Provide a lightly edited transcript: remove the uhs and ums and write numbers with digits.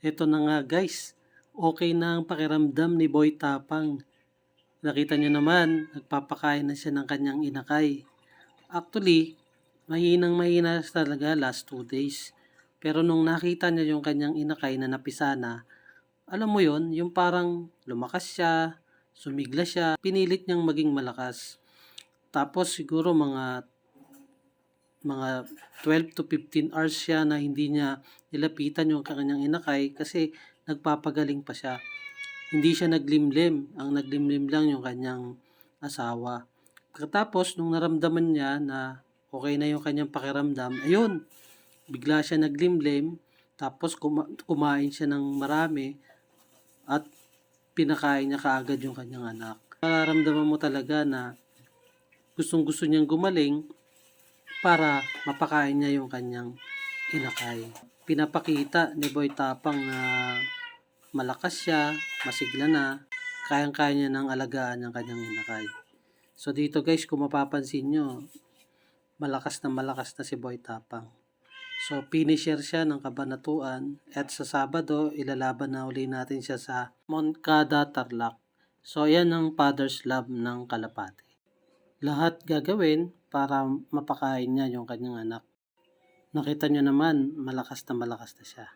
Eto na nga guys, okay na ang pakiramdam ni Boy Tapang. Nakita niyo naman, nagpapakain na siya ng kanyang inakay. Actually, mahinang-mahina talaga last 2 days. Pero nung nakita niya yung kanyang inakay na napisa na, alam mo yon, yung parang lumakas siya, sumigla siya, pinilit niyang maging malakas. Tapos siguro mga 12 to 15 hours siya na hindi niya nilapitan yung kanyang inakay kasi nagpapagaling pa siya. Hindi siya naglimlim. Ang naglimlim lang yung kanyang asawa. Pagkatapos, nung naramdaman niya na okay na yung kanyang pakiramdam, ayun, bigla siya naglimlim. Tapos kumain siya ng marami at pinakain niya kaagad yung kanyang anak. Nararamdaman mo talaga na gustong gusto niyang gumaling para mapakain niya yung kanyang inakay. Pinapakita ni Boy Tapang na malakas siya, masigla na, kayang-kaya niya nang alagaan ang kanyang inakay. So dito guys, kung mapapansin nyo, malakas na si Boy Tapang. So finisher siya ng kabanatuan at sa Sabado, ilalaban na uli natin siya sa Moncada, Tarlac. So yan ang father's love ng Kalapate. Lahat gagawin para mapakain niya yung kanyang anak. Nakita nyo naman, malakas na siya.